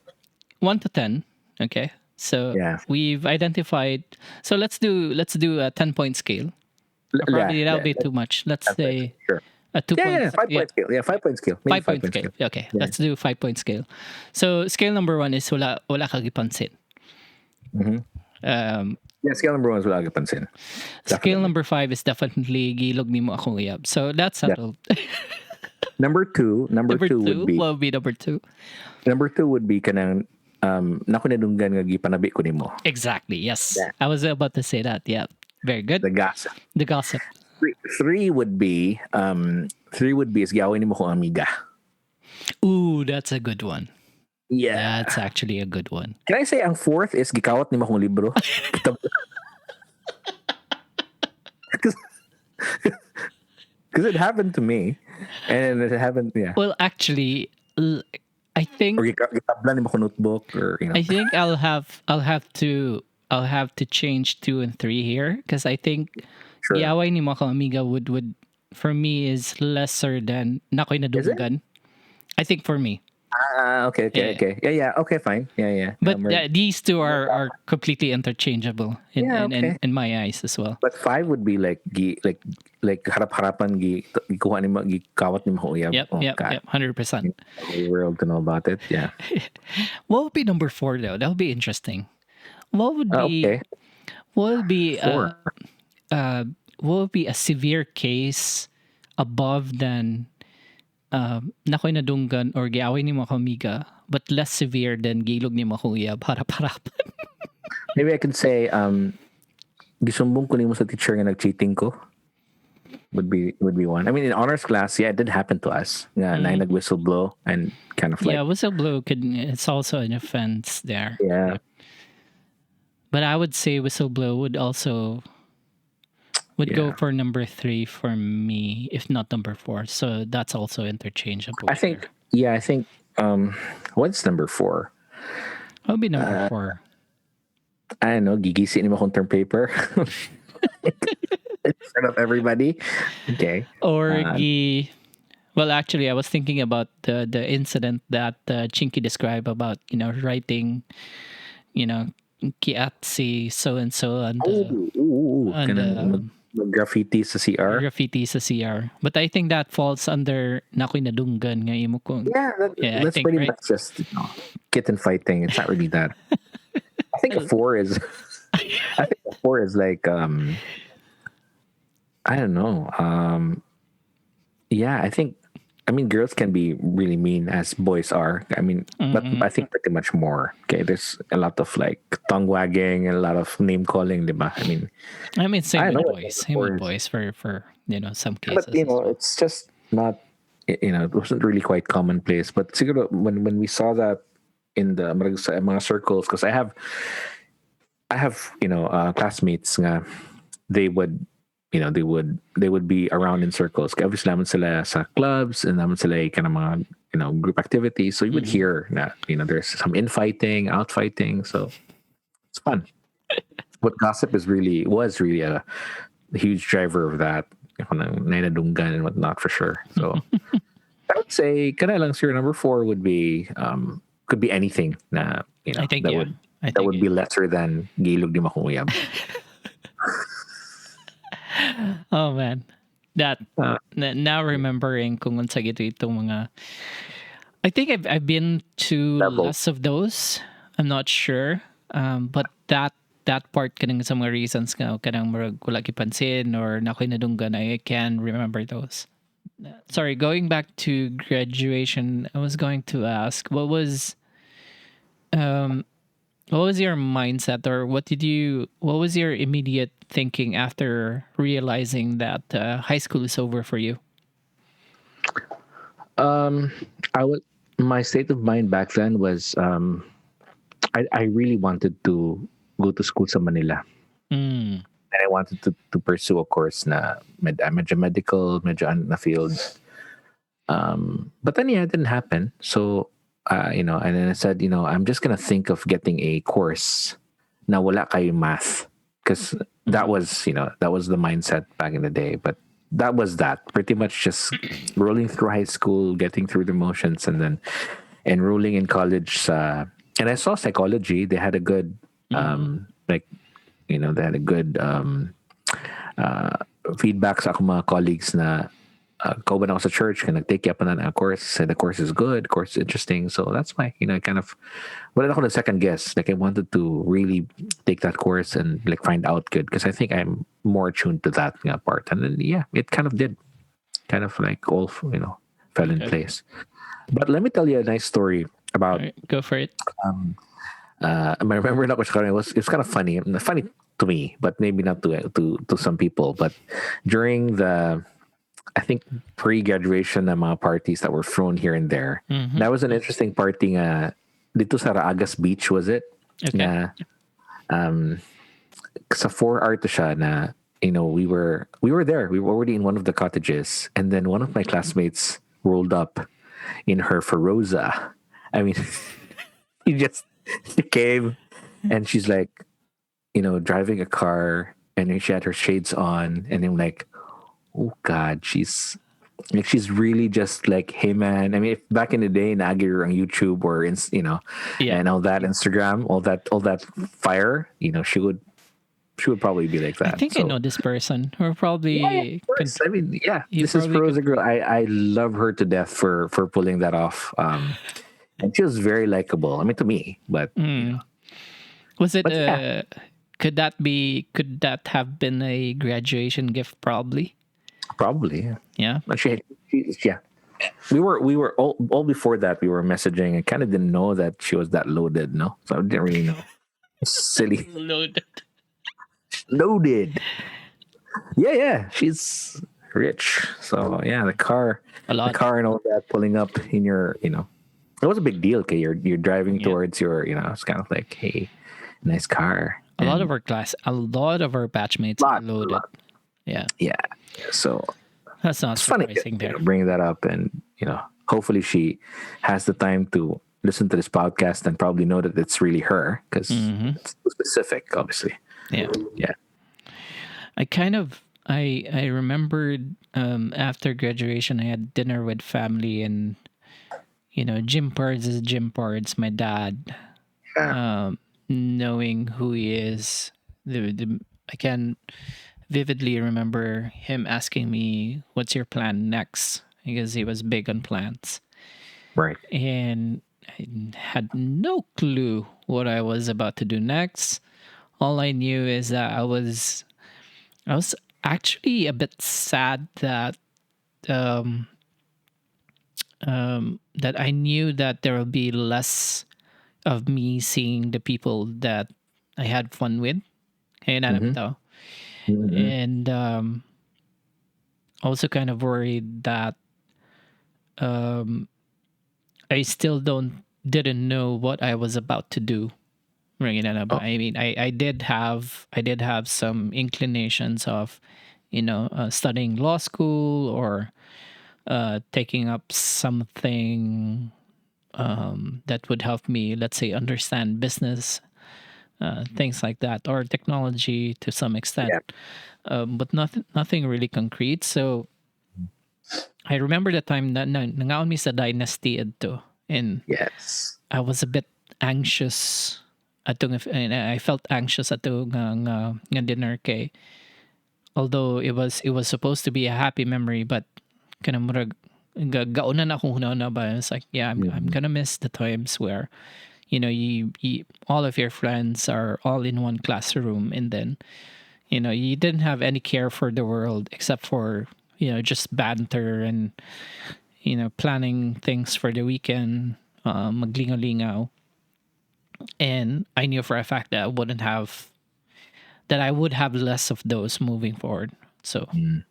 1 to 10. Okay. So we've identified. So let's do a 10-point scale. Probably that'll be too much. Let's say a 2 point. 5-point scale. Yeah, 5-point scale. Maybe 5-point scale. Okay, let's do 5-point scale. So scale number 1 is wala kagipansin. Scale number 1 is wala kagipansin. Scale number 5 is definitely gilog nimo akong uyab. So that's settled. Number two would be. What would be number 2? Number 2 would be kanang nakunadunggan nga gipanabi ko nimo. Exactly. Yes. Yeah. I was about to say that. Yeah. Very good. The gossip. 3 would be is gawin nimo kong amiga. Ooh, that's a good one. Yeah. That's actually a good one. Can I say ang 4th is gikawat nimo kong libro? Because it happened to me. And it happened, yeah. Well, actually, I think. Or gitablan nimo kong notebook, or I think I'll have to change 2 and 3 here because I think Yaway ni mga amiga would for me is lesser than nakoy nadunggan. I think for me. Okay. Yeah. Okay, fine. Yeah. But these two are completely interchangeable in my eyes as well. But 5 would be like harap-harapan gikuha ni gikawat ni mo uyab. Yep, 100%. The world to know about it. Yeah. What would be number 4 though? That would be interesting. What would be a severe case above than nakoy nadunggan or giaway ni mga amiga, but less severe than gilog ni mga uyab harap-harapan? Maybe I could say gisumbong ko nimo sa teacher nga nag-cheating ko. Would be one. I mean, in honors class, it did happen to us. Yeah, nag-whistleblow and kind of like whistleblow it's also an offense there. Yeah. But I would say whistleblow would go for number 3 for me, if not number 4. So that's also interchangeable. I think what's number 4? What would be number 4? I don't know, gigisi ni mo kong term paper. In front of everybody. Okay. Or well, actually, I was thinking about the incident that Chinky described about, writing, kiatsi so-and-so and graffiti sa CR. Graffiti sa CR. But I think that falls under nakoy nadunggan nga imo kung. Yeah, that's pretty much just kitten fighting. It's not really that. I think a 4 is like I don't know. I mean, girls can be really mean as boys are. I mean, but I think pretty much more. Okay, there's a lot of like tongue wagging and a lot of name calling, diba? I mean, same with boys for some cases. But it's just not. It wasn't really quite commonplace. But siguro when we saw that in the mga circles, because I have classmates nga, they would be around in circles. Kaya obviously naman sila sa clubs and naman sila kind of mga group activities. So you would hear that there's some infighting, outfighting. So it's fun. What gossip was really a the huge driver of that. Nainadunggan and whatnot for sure. So I would say kana lang sir, number 4 would be could be anything na I think that yeah. would I that think would be lesser than gilog di makunguyab. oh man. That Uh, now remembering kung unsa gito itong mga I think I've been to level. less of those. I'm not sure. But that part kanang sa mga reasons nga kanang murag wala gipansin or nakoy nadunggan I can remember those. Sorry, going back to graduation, I was going to ask um what was your mindset or what was your immediate thinking after realizing that high school is over for you? I would my state of mind back then was I really wanted to go to school sa Manila. Mm. And I wanted to pursue a course na medyo medical, medyo na field. But then yeah, it didn't happen. So and then I said, I'm just gonna think of getting a course na wala kayo math. Because that was, that was the mindset back in the day. But that was that. Pretty much just rolling through high school, getting through the motions, and then enrolling in college. And I saw psychology. They had a good, they had a good feedback sa akong mga colleagues na kauban ako sa church and nag-take up na a course. Said the course is good, course is interesting. So that's why, I kind of, wala ako na second guess. Like I wanted to really take that course and like find out good because I think I'm more attuned to that part. And then, yeah, it kind of did. Kind of like all, fell in place. But let me tell you a nice story about... Right, go for it. I remember na ko siya, it was kind of funny to me, but maybe not to some people. But during the, I think, pre-graduation na mga parties that were thrown here and there, that was an interesting party nga dito sa Raagas Beach, was it? Okay. Na, sa 4 to siya na, we were there. We were already in one of the cottages, and then one of my classmates rolled up in her Feroza. I mean, she came and she's like, driving a car, and she had her shades on, and I'm like, oh God, she's really just like, hey man. I mean, if back in the day, nagir on YouTube or and all that Instagram, all that fire, she would probably be like that. I think I know this person. Or probably of course. I mean, yeah, you this is probably Feroza girl. I love her to death for pulling that off. And she was very likable. I mean, to me, but was it but yeah. could that have been a graduation gift probably? Probably, yeah. Yeah. But yeah. We were all before that. We were messaging. I kind of didn't know that she was that loaded. No, so I didn't really know. Silly. Loaded. Yeah. She's rich. So yeah, the car and all that pulling up in your, it was a big deal. Okay, you're driving towards your, it's kind of like, hey, nice car. A lot of our batchmates are loaded. Yeah. So that's not surprising. Funny there. Bring that up, and hopefully she has the time to listen to this podcast and probably know that it's really her because it's specific, obviously. Yeah. I remembered after graduation I had dinner with family, and Jim Pards is Jim Pards, my dad. Knowing who he is, I can vividly remember him asking me, "What's your plan next?" Because he was big on plans, right? And I had no clue what I was about to do next. All I knew is that I was actually a bit sad that that I knew that there will be less of me seeing the people that I had fun with. And also kind of worried that I still didn't know what I was about to do. But I mean, I did have some inclinations of, studying law school or taking up something that would help me, let's say, understand business things like that, or technology to some extent, Yeah. but nothing really concrete. So I remember the time na nangaon mi sa Dynasty adto, and Yes. I was a bit anxious and I felt anxious ato nga dinner kay, although it was supposed to be a happy memory, but kanang murag gaunan akong hunahuna ba. It's like, yeah, I'm Mhm. gonna miss the times where you all of your friends are all in one classroom, and then you didn't have any care for the world except for just banter and planning things for the weekend, maglingaw-lingaw. And I knew for a fact that I would have less of those moving forward. So Mm.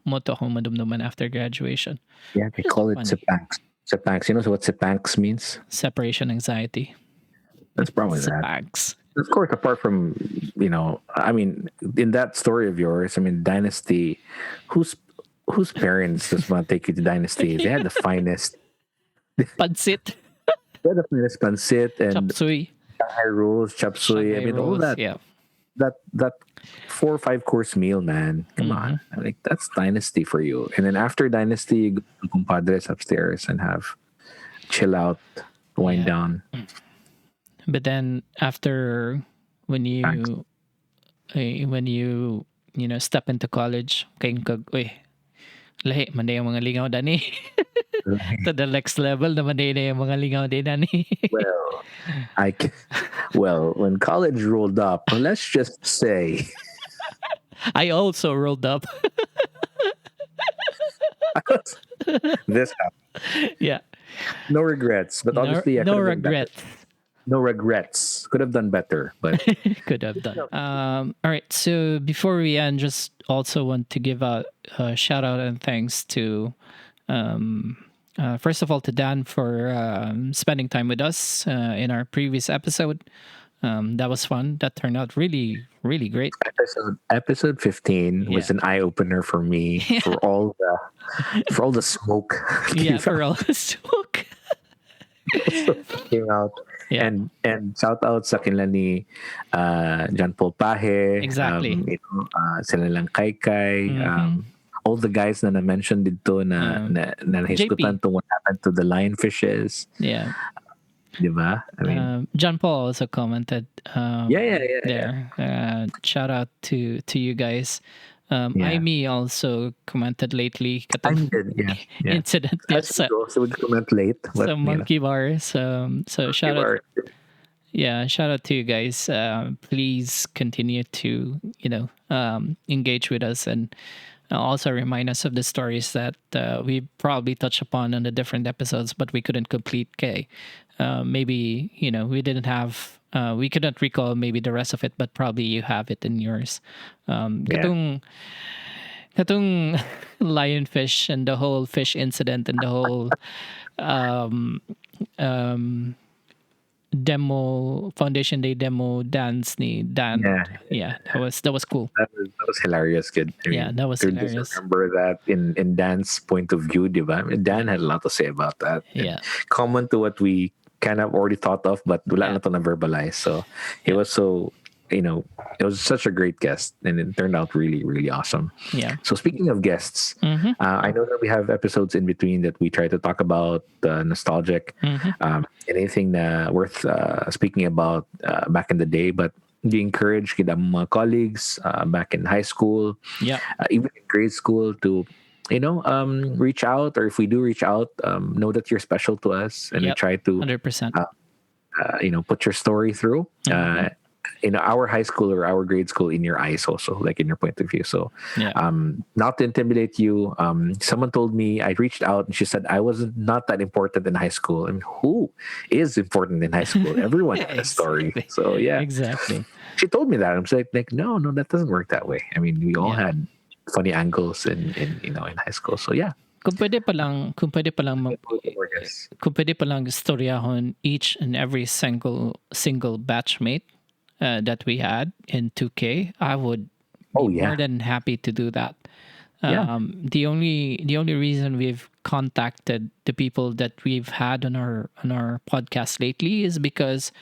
mo to akong madumduman after graduation, Yeah, they which is call it funny. Sepanks. Sepanks. You know what Sepanks means? Separation anxiety. That's probably that. Sepanks. Of course, apart from, I mean, in that story of yours, I mean, Dynasty, whose whose parents just want to take you to Dynasty? They had the finest, Pansit. pancit Chop and suey. Shanghai rolls, chop suey. I Shanghai mean, all rolls. that Yeah. that 4 or 5 course meal, man. Come on, like that's Dynasty for you. And then after Dynasty, you go to compadres upstairs and have chill out, wind Yeah. down. But then after, when Thanks. you step into college, kayong uy, lahi man na yung mga lingaw dani. To the next level naman na yung mga lingaw din dani. Well, I can, well, when college rolled up, let's just say I also rolled up. this happened. Yeah. No regrets, but No, obviously I could no have done better. regret. No regrets. Could have done better, but Could have done. All right. So before we end, just also want to give a shout out and thanks to, first of all, to Dan for spending time with us in our previous episode. That was fun. That turned out really, really great. episode 15 was Yeah. an eye opener for me for all the smoke Yeah, for all the smoke. came out. Yeah. And shout out sa kinla ni John Paul Pahe, Exactly. sila lang Kai, all the guys na na-mention dito na nahisgutan to what happened to the lionfishes. Yeah. Diba? I mean, John Paul also commented yeah. there. Shout out to you guys. Amy also commented lately. I did, yeah. Incident As sa usual, so we comment late. But, monkey bars. So shout out. Yeah, shout out to you guys. Please continue to engage with us, and also remind us of the stories that we probably touched upon in the different episodes, but we couldn't complete. Maybe we didn't have. We couldn't recall maybe the rest of it, but probably you have it in yours. Katong lionfish and the whole fish incident and the whole demo Foundation Day demo dance ni Dan. Yeah, that was cool. That was hilarious, kid. I mean, that was to hilarious. Just remember that in Dan's point of view, diba? I mean, Dan had a lot to say about that. Yeah. Common to what we kind of already thought of, but wala na to na verbalize. So it was so, it was such a great guest, and it turned out really, really awesome. Yeah. So speaking of guests, I know that we have episodes in between that we try to talk about nostalgic, anything worth speaking about back in the day, but we encourage mga colleagues back in high school, even in grade school to reach out, or if we do reach out, know that you're special to us, and we try to 100%. Put your story through in our high school or our grade school in your eyes, also like in your point of view. So not to intimidate you, someone told me, I reached out and she said I was not that important in high school. I mean, who is important in high school? Everyone has a story. So Exactly. She told me that. I'm like, no, that doesn't work that way. I mean, we all had funny angles in high school. So kung pwede pa lang storyahon each and every single batchmate that we had in 2K, I would be more than happy to do that. The only reason we've contacted the people that we've had on our podcast lately is because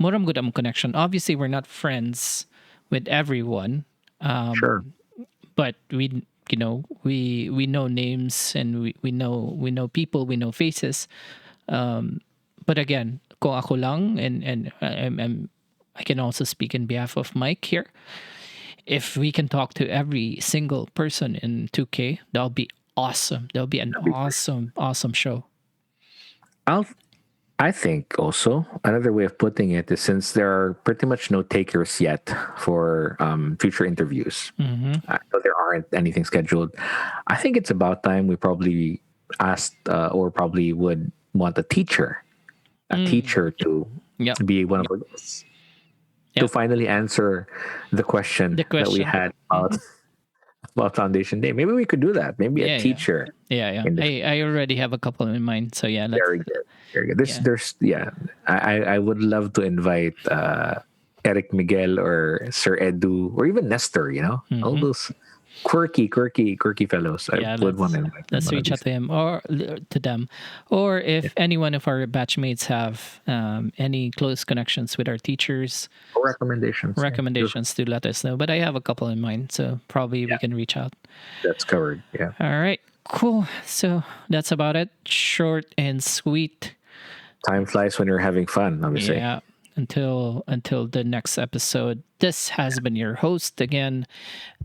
Muram gud am connection. Obviously, we're not friends with everyone, Sure. but we know names, and we know people, we know faces. But again, kung ako lang, and I can also speak in behalf of Mike here. If we can talk to every single person in 2K, that'll be awesome. That'll be an awesome show. I'll I think also another way of putting it is, since there are pretty much no takers yet for future interviews, so there aren't anything scheduled. I think it's about time we probably asked, or probably would want a teacher to Yep. be one of our guests to Yep. finally answer the question The that we question. had about Foundation Day. Maybe we could do that. Maybe Yeah, a yeah. teacher. Yeah. In the I already have a couple in mind. So yeah, Very good. Very good. Yeah. I would love to invite Eric Miguel or Sir Edu or even Nestor, all those quirky fellows. yeah, I would want to invite them let's one of reach out these to him or to them, or if any one of our batchmates have any close connections with our teachers, or recommendations. recommendations, to let us know. But I have a couple in mind, so probably we can reach out. That's covered. Yeah. All right, cool. So that's about it. Short and sweet. Time flies when you're having fun, obviously. Yeah. Until the next episode. This has been your host again,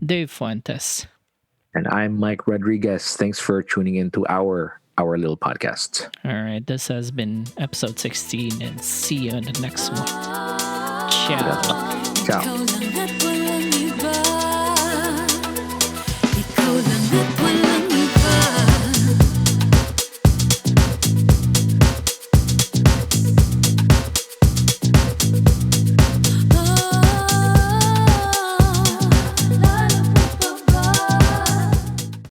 Dave Fuentes. And I'm Mike Rodriguez. Thanks for tuning in to our little podcast. All right, this has been episode 16, and see you in the next one. Ciao. Ciao. Ikaw lang at walang iba. Ikaw lang at walang